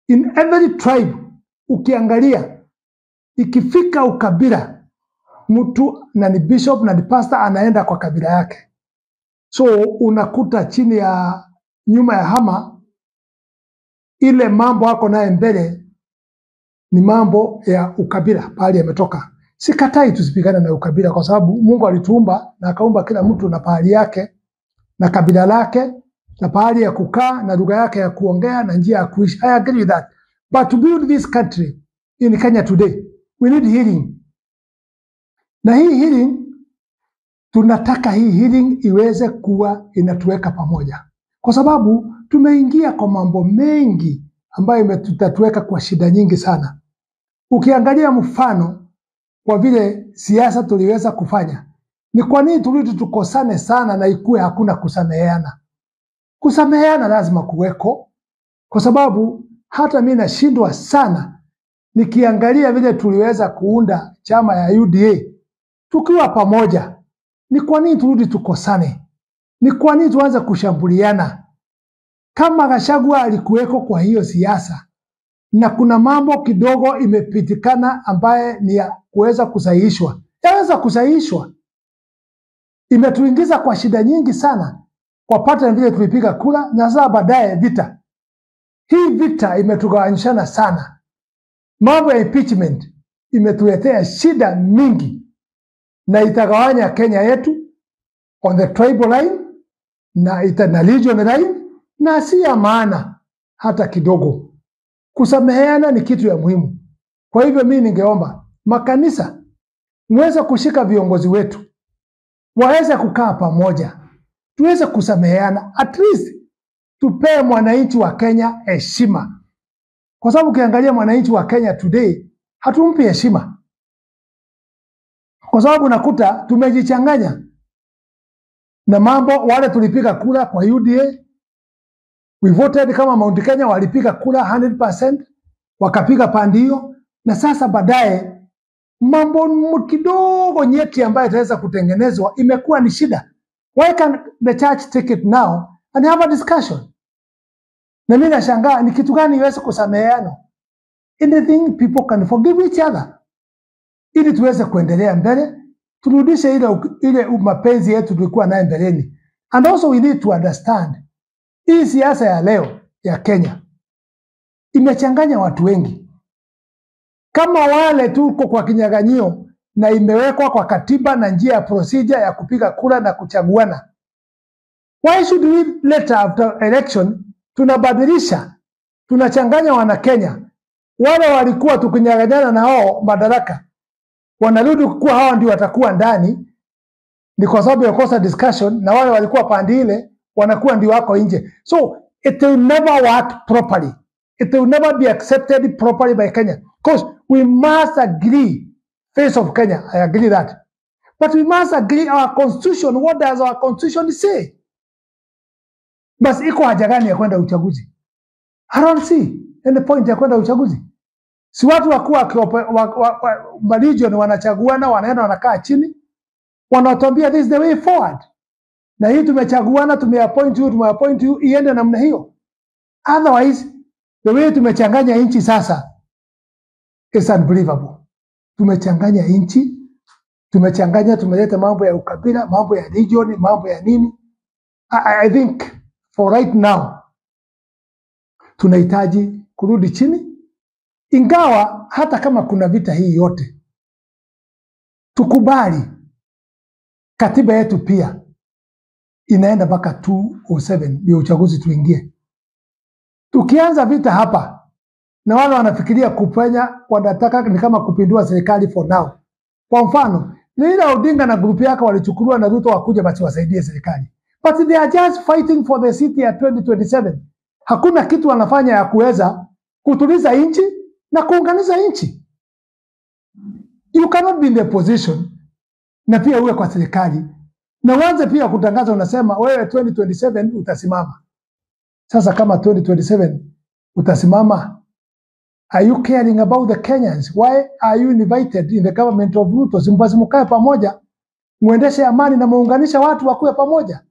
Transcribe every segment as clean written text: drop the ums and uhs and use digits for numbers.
In every tribe ukiangalia, ikifika ukabila, mtu na ni bishop na ni pastor anaenda kwa kabila yake. So unakuta chini ya nyuma ya hama, ile mambo hako naye mbele ni mambo ya ukabila pahali yametoka. Sikatai tusipigane na ukabila, kwa sababu Mungu alituumba na akaumba kila mtu na pahali yake na kabila lake na pahali ya kukaa na lugha yake ya kuongea na njia ya kuishi. I agree with that. But to build this country in Kenya today, we need healing. Na hii healing, tunataka hii healing iweze kuwa inatuweka pamoja. Kwa sababu tumeingia kwa mambo mengi ambayo imetatuweka kwa shida nyingi sana. Ukiangalia mfano kwa vile siasa tuliweza kufanya, ni kwa nini turudi tukosane sana na ikuwe hakuna kusameheana? Kusameheana lazima kuweko, kwa sababu hata mimi nashindwa sana nikiangalia vile tuliweza kuunda chama ya UDA tukiwa pamoja. Ni kwa nini turudi tukosane? Ni kwa nini tuanze kushambuliana? Kama Gachagua alikuweko kwa hiyo siasa na kuna mambo kidogo imepitikana ambaye ni ya kuweza kusahihishwa, yaweza kusahihishwa. Imetuingiza kwa shida nyingi sana kwa pattern vile tulipiga kura, na sasa baadaye vita. Hii vita imetugawanyishana sana. Mambo ya impeachment imetuletea shida mingi na itagawanya Kenya yetu on the tribal line na region line, na si ya maana hata kidogo. Kusameheana ni kitu ya muhimu. Kwa hivyo mimi ningeomba makanisa muweze kushika viongozi wetu, waweze kukaa pamoja, tuweze kusameheana, at least tupee mwananchi wa Kenya heshima. Kwa sababu ukiangalia mwananchi wa Kenya today hatumpi heshima, kwa sababu nakuta tumejichanganya na mambo. Wale tulipiga kura kwa UDA, we voted kama Mount Kenya walipiga kura 100%, wakapiga pande hiyo, na sasa baadaye mambo kidogo nyeti ambayo itaweza kutengenezwa imekuwa ni shida. Why can the church take it now and have a discussion? Na mimi nashangaa ni kitu gani iweze kusameheana? Anything people can forgive each other, ili tuweze kuendelea mbele, turudishe ile mapenzi yetu tulikuwa nayo mbeleni. And also we need to understand, hii siasa ya leo ya Kenya imechanganya watu wengi. Kama wale tuko kwa kinyaganyio na imewekwa kwa katiba na njia ya procedure ya kupiga kura na kuchaguana, why should we later after election tunabadilisha, tunachanganya wana Kenya? Wale walikuwa tukinyaganyana na hao madaraka wanarudi kuwa hao ndio watakuwa ndani, ni kwa sababu ya kosa discussion, na wale walikuwa pande ile wanakuwa ndio wako nje. So it will never work properly. It will never be accepted properly by Kenya, because we must agree, face of Kenya, I agree that, but we must agree our constitution. What does our constitution say? Bas iko haja gani ya kwenda uchaguzi? I don't see any point ya kwenda uchaguzi. Si watu wakuwa region wanachaguana, wanaenda wanakaa chini, wanatuambia this is the way forward, na hii tumechaguana, tumeappoint you, iende namna hiyo. Otherwise the way tumechanganya inchi sasa is unbelievable. Tumechanganya inchi, tumeleta mambo ya ukabila, mambo ya region, mambo ya nini. I think for right now tunahitaji kurudi chini. Ingawa hata kama kuna vita hii yote, tukubali katiba yetu pia inaenda mpaka 2007 ndio uchaguzi tuingie. Tukianza vita hapa na wale wanafikiria kufanya, wanataka ni kama kupindua serikali for now. Kwa mfano, Raila Odinga na grupu yake walichukuliwa na Ruto wakuja basi wasaidie serikali, but they are just fighting for the city at 2027. Hakuna kitu wanafanya ya kuweza kutuliza nchi na kuunganisha nchi. You cannot be in the position na pia uwe kwa serikali na uanze pia kutangaza unasema wewe 2027 utasimama. Sasa kama 2027 utasimama, are you caring about the Kenyans? Why are you invited in the government of Ruto? Mkae pamoja, muendeshe amani na muunganisha watu wakuwe pamoja.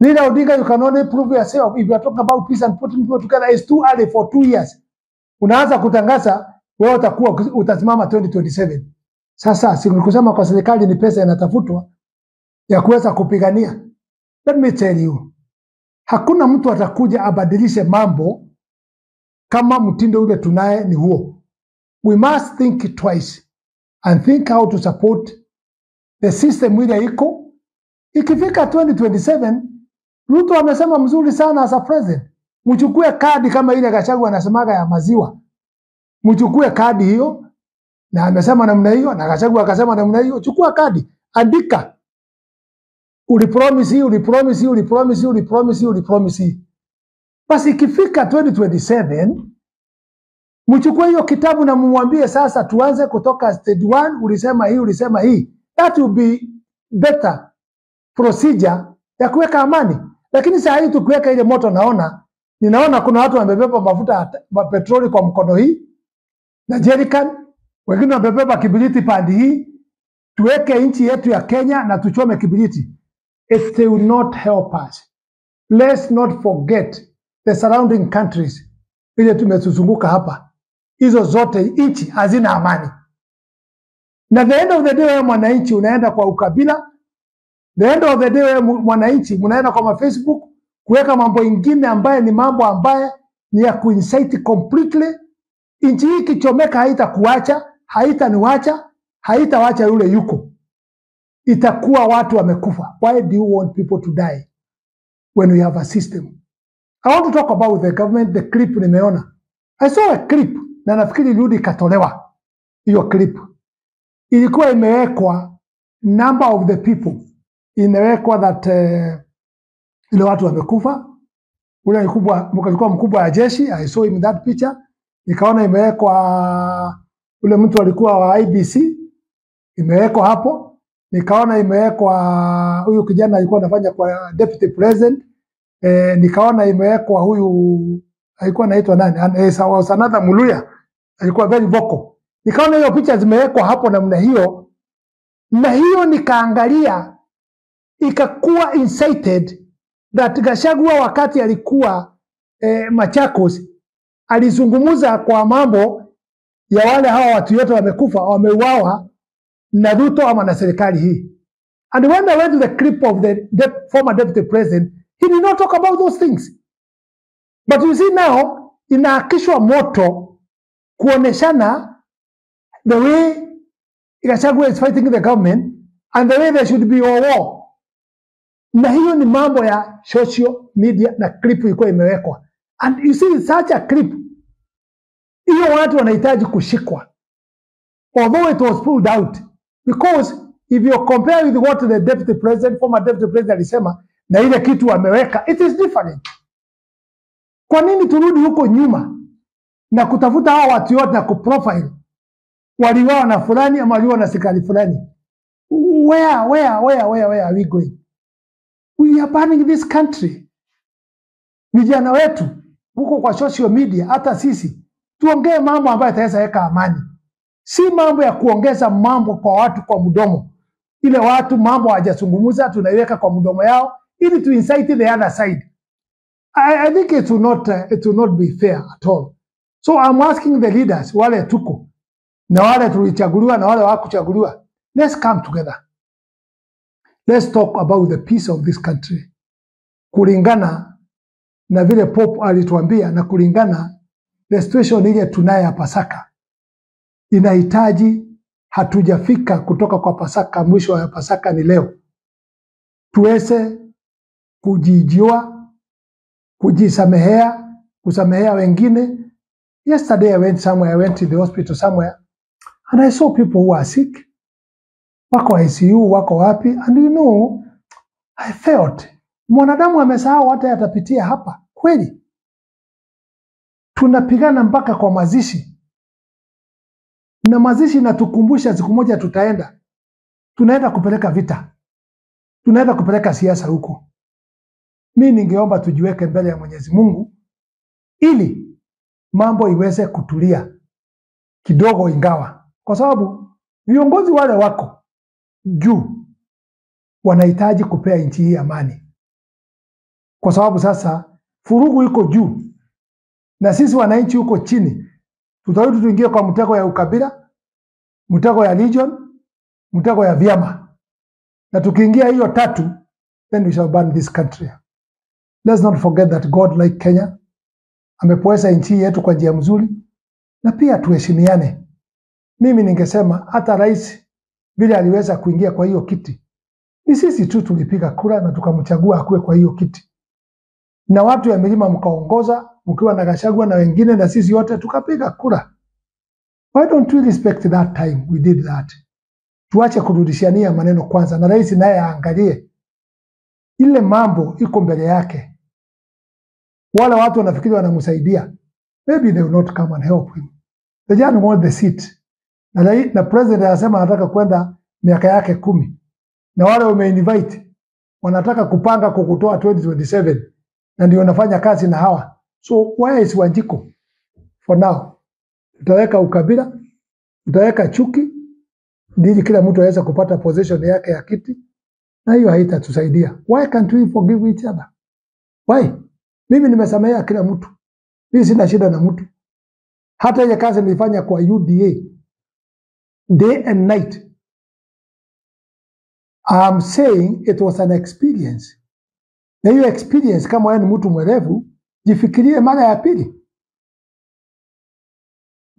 Raila Odinga, you can only prove yourself if you are talking about peace and putting people together. It's too early for 2 years. Unaanza kutangaza wewe utasimama 2027. Sasa sikusema kwa serikali ni pesa inatafutwa ya kuweza kupigania. Let me tell you, hakuna mtu atakuja abadilishe mambo kama mtindo ule tunaye ni huo. We must think twice and think how to support the system ile iko. Ikifika 2027, Ruto amesema mzuri sana as a president. Mchukue kadi kama ile Gachagua anasemaga ya maziwa. Mchukue kadi hiyo, na amesema namna hiyo, na Gachagua akasema namna hiyo. Chukua kadi, andika. Ulipromise. Basi ikifika 2027, mchukue hiyo kitabu na mwambie sasa tuanze kutoka stage 1, ulisema hii. That will be better procedure ya kuweka amani. Lakini saa hii tukiweka ile moto ninaona kuna watu wamebeba mafuta petroli kwa mkono hii na jerrycan, wengine wamebeba kibiriti pandi hii. Tuweke nchi yetu ya Kenya na tuchome kibiriti. It will not help us. Let's not forget the surrounding countries ile tumetuzunguka hapa. Hizo zote nchi hazina amani. Na the end of the day wewe mwananchi unaenda kwa ukabila. The end of the day wewe mwananchi mnaenda kwa Facebook kuweka mambo ingine ambaye ni mambo ambaye ni ya kuincite completely. Nchi hii kichomeka haitakuacha, haitaniacha, haitawacha yule yuko. Itakuwa watu wamekufa. Why do you want people to die when we have a system? I want to talk about the government, the clip nimeona. I saw a clip na nafikiri rudi katolewa. Hiyo clip ilikuwa imewekwa number of the people. Imewekwa that ile watu wamekufa. Ule alikuwa mkubwa ya jeshi. I saw him that picture. Nikaona imewekwa ule mtu alikuwa wa IBC. Imewekwa hapo. Nikaona imewekwa huyu kijana alikuwa anafanya kwa deputy president. Nikaona imewekwa huyu alikuwa anaitwa nani? Sanada Muluya alikuwa very vocal. Nikaona hiyo picha zimewekwa hapo namna hiyo. Na hiyo nikaangalia ikakuwa incited that Gachagua wakati alikuwa Machakos alizungumuza kwa mambo ya wale hawa watu yote wamekufa, wameuawa na Ruto ama na serikali hii. And when I went to the clip of the former deputy president, he did not talk about those things. But you see now, inaakishwa moto kuoneshana the way Gachagua is fighting the government and the way there should be a war. Na hiyo ni mambo ya social media na clip ilikuwa imewekwa. And you see such a clip, hiyo watu wanahitaji kushikwa. Although it was pulled out. Because if you compare with what the deputy president, former deputy president alisema, na ile kitu ameweka, it is different. Kwa nini turudi huko nyuma na kutafuta hawa watu yote na kuprofile waliuawa na fulani ama waliuawa na serikali fulani? Where are we going? We are burning this country. Vijana wetu huko kwa social media, hata sisi tuongee mambo ambayo yataweza weka amani, si mambo ya kuongeza mambo kwa watu kwa mdomo. Ile watu mambo hawajazungumza tunaiweka kwa mdomo yao ili to incite the other side. I think it will not be fair at all. So I'm asking the leaders, wale tuko na wale tulichaguliwa na wale hawakuchaguliwa, let's come together. Let's talk about the peace of this country. Kulingana na vile Pope alituambia na kulingana the situation ile tunayo ya Pasaka. Inahitaji, hatujafika kutoka kwa Pasaka, mwisho wa Pasaka ni leo. Tuweze kujijua, kujisamehea, kusamehea wengine. Yesterday I went to the hospital somewhere and I saw people who are sick. Wako ICU, wako wapi, and you know, I felt mwanadamu amesahau hata yatapitia hapa. Kweli tunapigana mpaka kwa mazishi, na mazishi natukumbusha siku moja tunaenda kupeleka vita, tunaenda kupeleka siasa huko. Mimi ningeomba tujiweke mbele ya Mwenyezi Mungu ili mambo iweze kutulia kidogo, ingawa kwa sababu viongozi wale wako juu wanahitaji kupea nchi hii amani. kwa sababu sasa furugu iko juu na sisi wananchi huko chini. Tutarudi tuingie kwa mtego ya ukabila, mtego ya religion, mtego ya vyama, na tukiingia hiyo tatu, then we shall burn this country. Let's not forget that God like Kenya amepoesha nchi yetu kwa njia mzuri, na pia tuheshimiane. Mimi ningesema hata rais vile aliweza kuingia kwa hiyo kiti, ni sisi tu tulipiga kura na tukamchagua akuwe kwa hiyo kiti, na watu ya milima mkaongoza mkiwa na Gachagua na wengine, na sisi wote tukapiga kura. Why don't we respect that time we did that? Tuache kurudishania maneno kwanza, na rais naye aangalie ile mambo iko mbele yake. Wale watu wanafikiri wanamsaidia, maybe they will not come and help him. They just want the seat. Na president anasema anataka kwenda miaka yake 10. Na wale wameinvite wanataka kupanga kukutoa 2027, na ndio wanafanya kazi na hawa. So why is Wanjiko? For now tutaweka ukabila, tutaweka chuki, ili kila mtu aweze kupata position yake ya kiti, na hiyo haitatusaidia. Why can't we forgive each other? Why? Mimi nimesamehea kila mtu. Mimi sina shida na mtu. Hata ile kazi nilifanya kwa UDA day and night, I'm saying it was an experience. Na hiyo experience, kama wewe ni mtu mwerevu, jifikirie mara ya pili.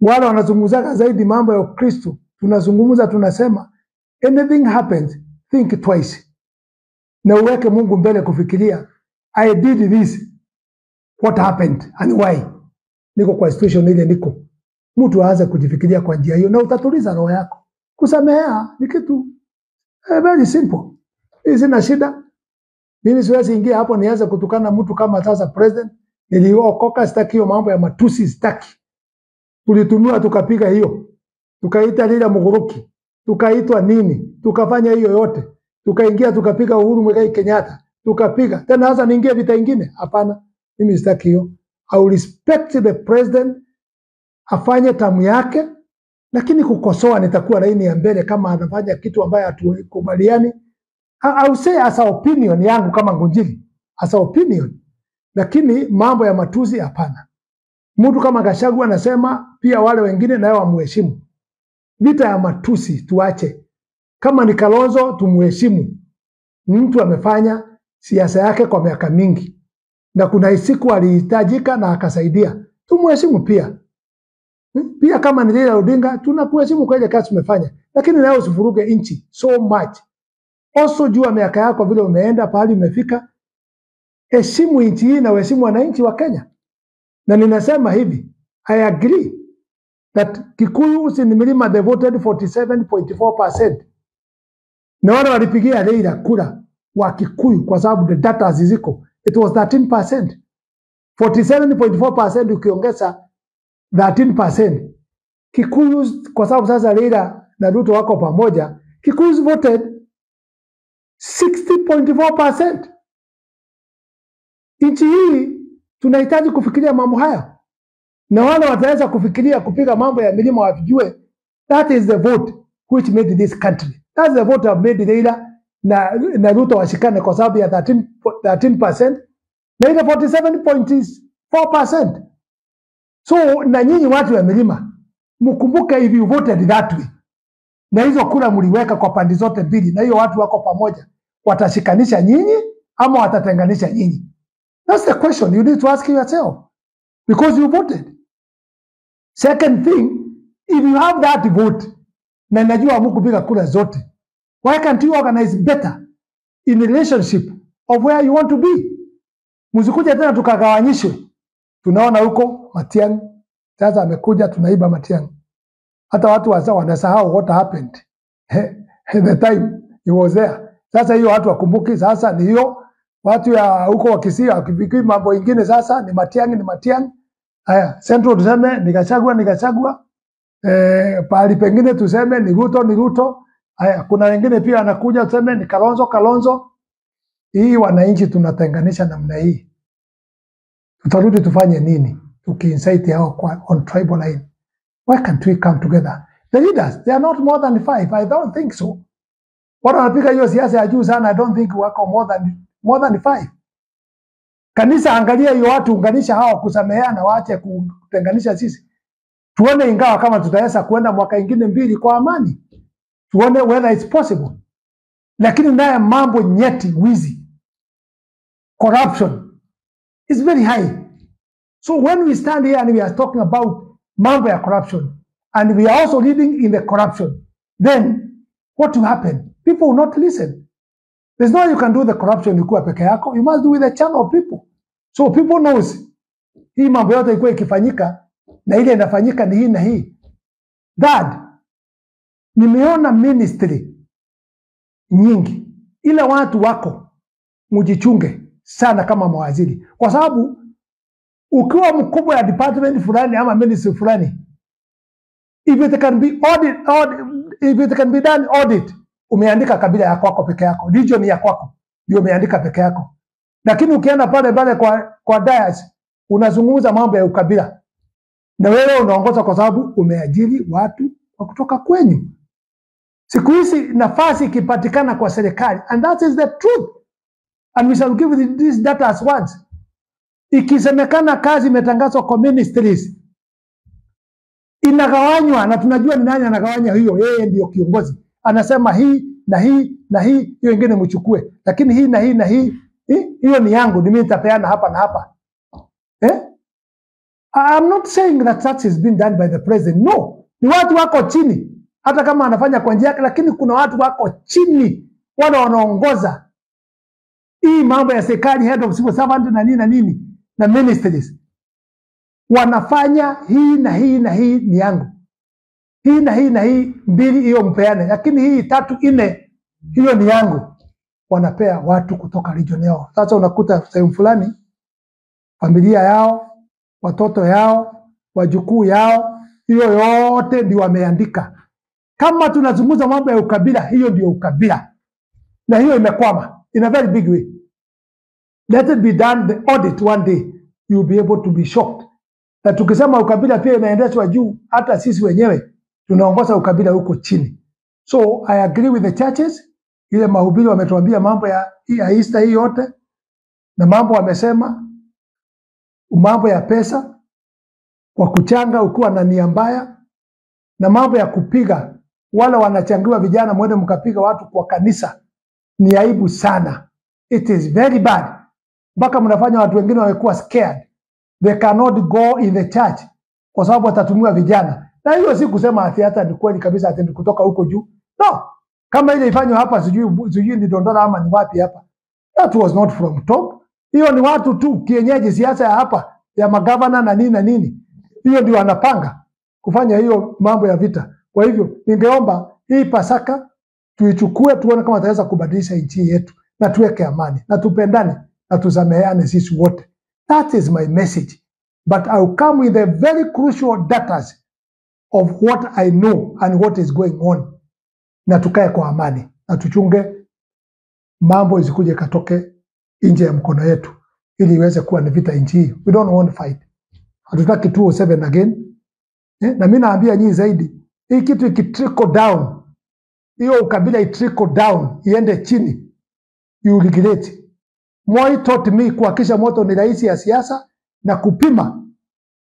Wale wanazungumza zaidi mambo ya Ukristo, tunazungumza tunasema anything happens, think twice. Na uweke Mungu mbele kufikiria, I did this, what happened and why? Niko kwa situation ile niko. Mtu aanze kujifikiria kwa njia hiyo na utatuliza roho yako. Kusamehea ni kitu very simple. Hii sina shida. Mimi siwezi ingia hapo nianze kutukana mtu kama sasa president. Niliokoka, sitaki hiyo mambo ya matusi, sitaki. Tulitumia tukapiga hiyo. Tukaita lile Muguruki. Tukaitwa nini? Tukafanya hiyo yote. Tukaingia tukapiga Uhuru Muigai Kenyatta. Tukapiga. Tena sasa niingie vita ingine? Hapana. Mimi sitaki hiyo. I will respect the president, afanye tamu yake, lakini kukosoa nitakuwa laini ya mbele kama anafanya kitu ambaye hatukubaliani. I will say as a opinion yangu kama Ngunjiri, as a opinion. Lakini mambo ya matusi hapana. Mtu kama Gachagua anasema pia wale wengine nao wamheshimu. Vita ya matusi tuache. Kama ni Kalonzo tumheshimu. Mtu amefanya siasa yake kwa miaka mingi, na kuna siku alihitajika na akasaidia. Tumheshimu pia. Pia kama ni Raila Odinga tunakuheshimu kwa ile kazi umefanya, lakini leo usivuruge inchi so much. Also jua miaka yako vile umeenda pahali umefika. Heshimu inchi hii na heshimu wananchi wa Kenya. Na ninasema hivi, I agree that Kikuyu in Milima they voted 47.4%. Na wale walipigia Raila kura wa Kikuyu kwa sababu the data ziziko, it was 13%. 47.4% ukiongeza 13%. Kikuyu kwa sababu sasa Raila na Ruto wako pamoja, Kikuyu voted 60.4%. Nchi hii tunahitaji kufikiria mambo haya. Na wale wataweza kufikiria kupiga mambo ya milima wajue that is the vote which made this country. That's the vote that made Raila na Ruto washikane kwa sababu ya 13% na ile 47.4%. So na nyinyi watu wa milima mkumbuke if you voted that way, na hizo kura mliweka kwa pande zote mbili, na hiyo watu wako pamoja, watashikanisha nyinyi ama watatenganisha nyinyi? That's the question you need to ask yourself, because you voted. Second thing, if you have that vote na najua mkupiga kura zote, why can't you organize better in relationship of where you want to be? Msikuja tena tukagawanyishwe. Tunaona huko Matiang'i sasa amekuja, tunaiba Matiang'i. Hata watu wasa wanasahau what happened the time he was there. Sasa hiyo watu wakumbuki. Sasa ni hiyo watu ya huko wakisia wakifikiri mambo ingine. Sasa ni Matiang'i. Haya, Central tuseme ni Gachagua. Pahali pengine tuseme ni Ruto. Haya, kuna wengine pia anakuja tuseme ni Kalonzo. Hii wananchi tunatenganisha namna hii. Tutarudi tufanye nini? Tukiinsight hao on tribal line. Why can't we come together? The leaders, they are not more than 5. I don't think so. Watu wanapiga hiyo siasa ya juu sana, I don't think wako more than 5. Kanisa angalia hiyo watu, unganisha hao, kusameheana, waache kutenganisha sisi. Tuone ingawa kama tutaweza kuenda mwaka ingine 2 kwa amani. Tuone whether it's possible. Lakini naye mambo nyeti, wizi, corruption is very high. So when we stand here and we are talking about mambo ya corruption, and we are also leading in the corruption, then what will happen? People will not listen. There's no way you can do the corruption ukiwa peke yako. You must do with a channel of people. So people knows hii mambo yote ikuwa ikifanyika na ile inafanyika ni hii na hii. Dad, nimeona ministry nyingi, ile watu wako mujichunge sana kama mawaziri, kwa sababu ukiwa mkubwa ya department fulani ama ministry fulani, if it can be if it can be done audit, umeandika kabila ya kwako peke yako, region ya kwako ndio umeandika peke yako. Lakini ukienda pale kwa dayas unazungumza mambo ya ukabila, na wewe unaongoza kwa sababu umeajiri watu wa kutoka kwenyu. Siku hizi nafasi ikipatikana kwa serikali, and that is the truth, and we shall give this data as once. Ikisemekana kazi imetangazwa kwa ministries, inagawanywa na tunajua ni nani anagawanya hiyo. Yeye ndio kiongozi, anasema hii na hii na hii, hiyo ingine mchukue, lakini hii na hii na hii, hiyo ni yangu, mimi nitapeana hapa na hapa. I'm not saying that is being done by the president. No, ni watu wako chini, hata kama anafanya kwa njia yake, lakini kuna watu wako chini wale wanaongoza hii mambo ya serikali, head of civil servant na nini na ministries, wanafanya hii na hii na hii ni yangu, hii na hii na hii 2 hiyo mpeane, lakini hii 3 4 hiyo ni yangu. Wanapea watu kutoka region yao. Sasa unakuta sehemu fulani familia yao, watoto yao, wajukuu yao, hiyo yote ndio wameandika. Kama tunazungumza mambo ya ukabila, hiyo ndio ukabila, na hiyo imekwama in a very big way. Let it be done, the audit one day, you'll be able to be shocked. Na tukisema ukabila pia inaendeshwa juu, hata sisi wenyewe tunaongoza ukabila huko chini. So I agree with the churches. Ile mahubiri wametuambia mambo ya Easter hii yote, na mambo wamesema mambo ya pesa kwa kuchanga ukiwa na nia mbaya, na mambo ya kupiga wale wanachangiwa vijana mwende mkapiga watu kwa kanisa, ni aibu sana. It is very bad. Mpaka mnafanya watu wengine wamekuwa scared. They cannot go in the church kwa sababu watatumiwa vijana. Na hiyo si kusema ati hata ni kweli kabisa ati kutoka huko juu. No. Kama ile ifanywa hapa sijui ni Dondora ama ni wapi hapa. That was not from top. Hiyo ni watu tu kienyeji, siasa ya hapa ya magavana na nini. Hiyo ndio wanapanga kufanya hiyo mambo ya vita. Kwa hivyo ningeomba hii Pasaka tuichukue, tuone kama tutaweza kubadilisha nchi yetu, na tuweke amani, na tupendane, na tusameheane sisi wote. That is my message. But I will come with a very crucial data of what I know and what is going on. Na tukae kwa amani, na tuchunge mambo isikuje katoke nje ya mkono yetu, ili iweze kuwa ni vita nchi hii. We don't want to fight. Hatutaki 207 again. Na mimi naambia nyinyi zaidi, hii kitu ikitrickle down, hiyo ukabila itrickle down, iende chini, you regret. Moi taught me kuhakisha moto ni rahisi ya siasa, na kupima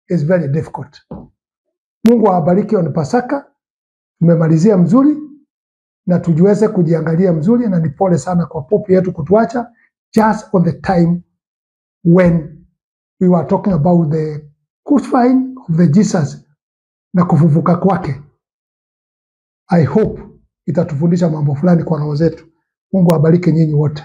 is very difficult. Mungu awabariki. On Pasaka tumemalizia mzuri, na tujiweze kujiangalia mzuri, na ni pole sana kwa popu yetu kutuacha just on the time when we were talking about the crucifying of the Jesus na kufufuka kwake. I hope itatufundisha mambo fulani kwa roho zetu. Mungu awabariki nyinyi wote.